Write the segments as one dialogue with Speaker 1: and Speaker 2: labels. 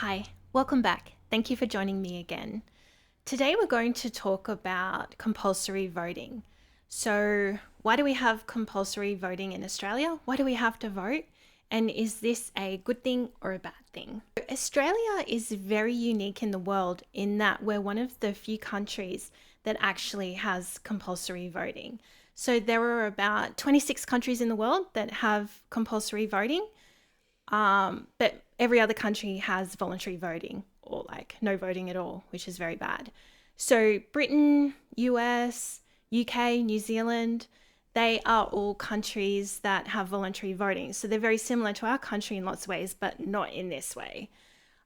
Speaker 1: Hi, welcome back. Thank you for joining me again. Today we're going to talk about compulsory voting. So, why do we have compulsory voting in Australia? Why do we have to vote? And is this a good thing or a bad thing? Australia is very unique in the world in that we're one of the few countries that actually has compulsory voting. So, there are about 26 countries in the world that have compulsory voting. But every other country has voluntary voting or like no voting at all, which is very bad. So Britain, US, UK, New Zealand, they are all countries that have voluntary voting. So they're very similar to our country in lots of ways, but not in this way.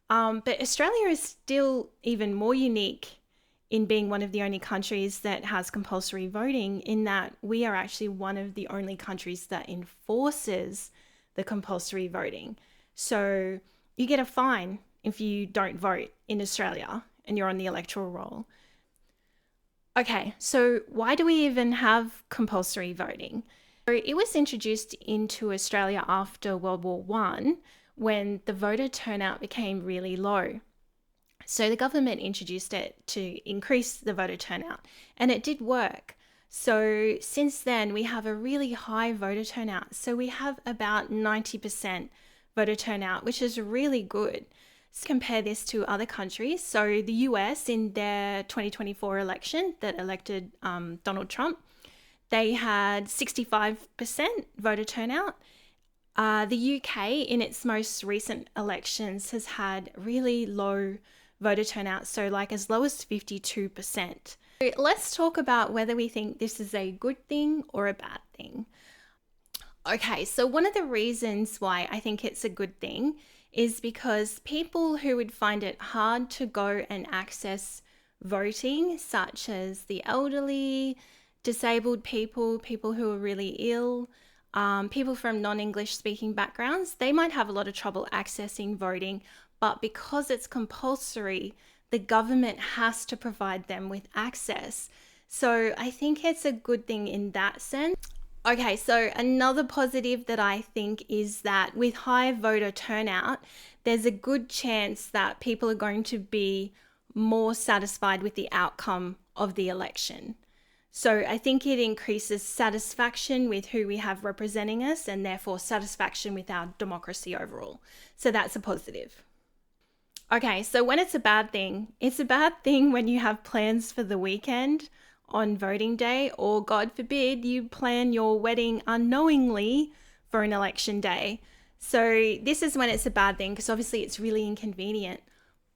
Speaker 1: But Australia is still even more unique in being one of the only countries that has compulsory voting, in that we are actually one of the only countries that enforces the compulsory voting. So you get a fine if you don't vote in Australia and you're on the electoral roll. Okay, so why do we even have compulsory voting? So it was introduced into Australia after World War I when the voter turnout became really low. So the government introduced it to increase the voter turnout, and it did work. So since then, we have a really high voter turnout. So we have about 90% voter turnout, which is really good. So compare this to other countries. So the US, in their 2024 election that elected Donald Trump, they had 65% voter turnout. The UK, in its most recent elections, has had really low voter turnout, so like as low as 52%. Let's talk about whether we think this is a good thing or a bad thing. Okay, so one of the reasons why I think it's a good thing is because people who would find it hard to go and access voting, such as the elderly, disabled people, people who are really ill, people from non-English speaking backgrounds, they might have a lot of trouble accessing voting, but because it's compulsory, the government has to provide them with access. So I think it's a good thing in that sense. Okay, so another positive that I think is that with high voter turnout, there's a good chance that people are going to be more satisfied with the outcome of the election. So I think it increases satisfaction with who we have representing us, and therefore satisfaction with our democracy overall. So that's a positive. Okay, so when it's a bad thing when you have plans for the weekend on voting day, or God forbid, you plan your wedding unknowingly for an election day. So this is when it's a bad thing, because obviously it's really inconvenient.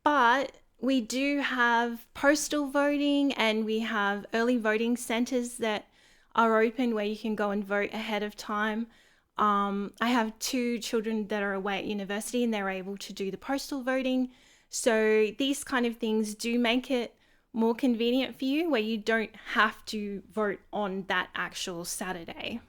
Speaker 1: But we do have postal voting, and we have early voting centres that are open where you can go and vote ahead of time. I have two children that are away at university, and they're able to do the postal voting. So these kind of things do make it more convenient for you, where you don't have to vote on that actual Saturday.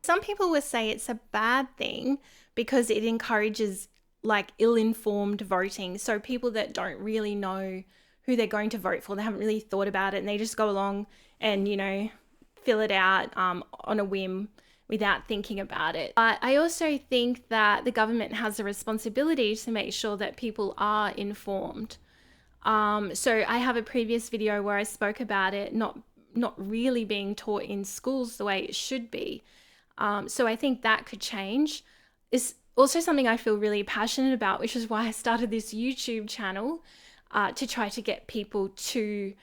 Speaker 1: Some people will say it's a bad thing because it encourages like ill-informed voting. So people that don't really know who they're going to vote for, they haven't really thought about it, and they just go along and, fill it out on a whim without thinking about it. But I also think that the government has a responsibility to make sure that people are informed. So I have a previous video where I spoke about it not really being taught in schools the way it should be. So I think that could change. It's also something I feel really passionate about, which is why I started this YouTube channel, to try to get people to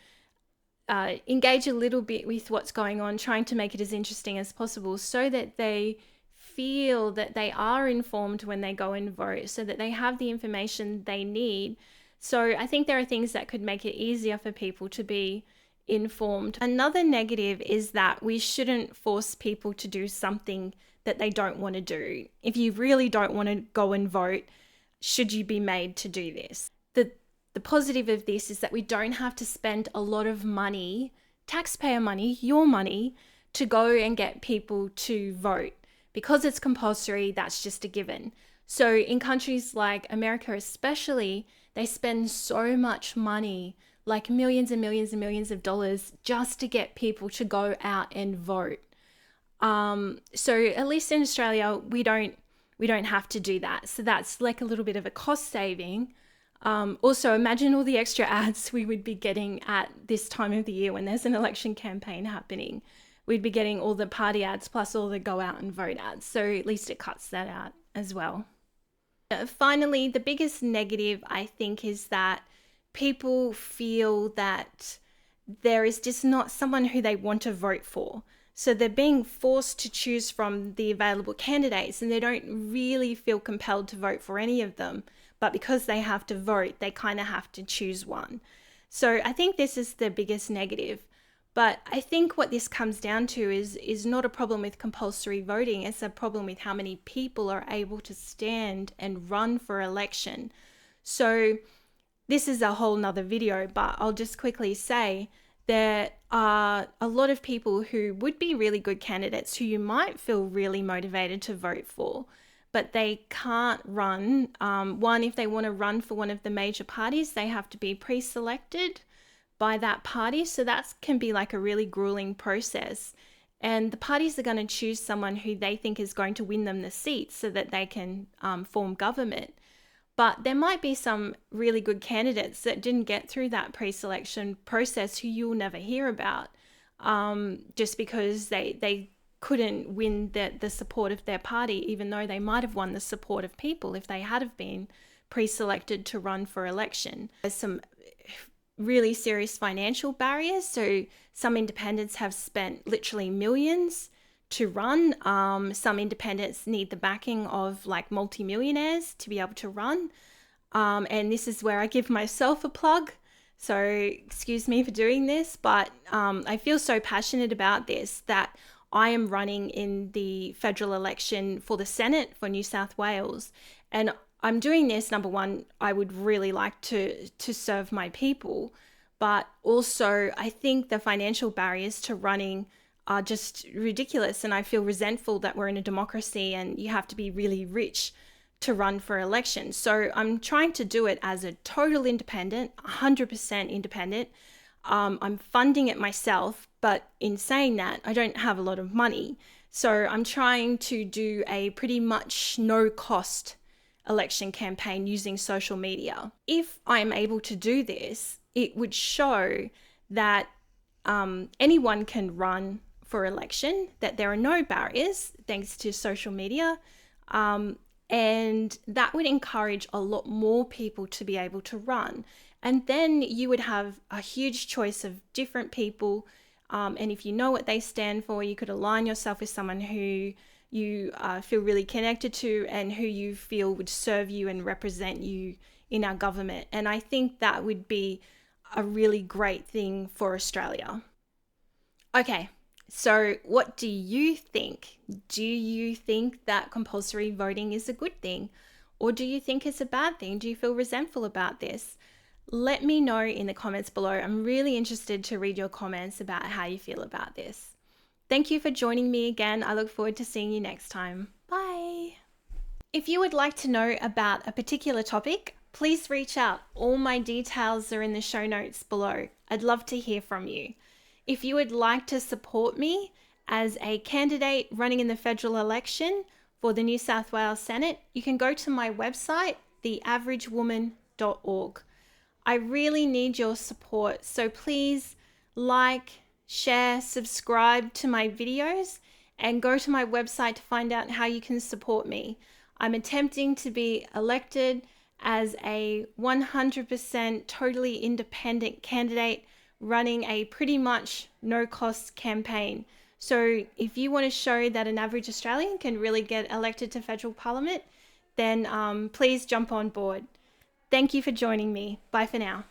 Speaker 1: engage a little bit with what's going on, trying to make it as interesting as possible so that they feel that they are informed when they go and vote, so that they have the information they need. So I think there are things that could make it easier for people to be informed. Another negative is that we shouldn't force people to do something that they don't want to do. If you really don't want to go and vote, should you be made to do this? The positive of this is that we don't have to spend a lot of money, taxpayer money, your money, to go and get people to vote. Because it's compulsory, that's just a given. So in countries like America especially, they spend so much money, like millions and millions and millions of dollars, just to get people to go out and vote. So at least in Australia, we don't have to do that. So that's like a little bit of a cost saving. Also, imagine all the extra ads we would be getting at this time of the year when there's an election campaign happening. We'd be getting all the party ads plus all the go out and vote ads. So at least it cuts that out as well. Finally, the biggest negative, I think, is that people feel that there is just not someone who they want to vote for. So they're being forced to choose from the available candidates and they don't really feel compelled to vote for any of them. But because they have to vote, they kind of have to choose one. So I think this is the biggest negative. But I think what this comes down to is not a problem with compulsory voting. It's a problem with how many people are able to stand and run for election. So this is a whole nother video, but I'll just quickly say there are a lot of people who would be really good candidates who you might feel really motivated to vote for, but they can't run. One, if they want to run for one of the major parties, they have to be pre-selected by that party. So that can be like a really grueling process. And the parties are going to choose someone who they think is going to win them the seats so that they can form government. But there might be some really good candidates that didn't get through that pre-selection process who you'll never hear about just because they couldn't win the support of their party, even though they might have won the support of people if they had have been pre-selected to run for election. There's some really serious financial barriers. So some independents have spent literally millions to run. Some independents need the backing of like multimillionaires to be able to run. And this is where I give myself a plug. So excuse me for doing this, but I feel so passionate about this that I am running in the federal election for the Senate for New South Wales. And I'm doing this, number one, I would really like to serve my people, but also I think the financial barriers to running are just ridiculous. And I feel resentful that we're in a democracy and you have to be really rich to run for election. So I'm trying to do it as a total independent, 100% independent. I'm funding it myself, but in saying that, I don't have a lot of money. So I'm trying to do a pretty much no cost election campaign using social media. If I'm able to do this, it would show that anyone can run for election, that there are no barriers thanks to social media, and that would encourage a lot more people to be able to run. And then you would have a huge choice of different people, and if you know what they stand for, you could align yourself with someone who you feel really connected to and who you feel would serve you and represent you in our government. And I think that would be a really great thing for Australia. Okay, so what do you think? Do you think that compulsory voting is a good thing? Or do you think it's a bad thing? Do you feel resentful about this? Let me know in the comments below. I'm really interested to read your comments about how you feel about this. Thank you for joining me again. I look forward to seeing you next time. Bye. If you would like to know about a particular topic, please reach out. All my details are in the show notes below. I'd love to hear from you. If you would like to support me as a candidate running in the federal election for the New South Wales Senate, you can go to my website, theaveragewoman.org. I really need your support, so please like, share, subscribe to my videos, and go to my website to find out how you can support me. I'm attempting to be elected as a 100% totally independent candidate running a pretty much no-cost campaign. So if you want to show that an average Australian can really get elected to federal parliament, then please jump on board. Thank you for joining me. Bye for now.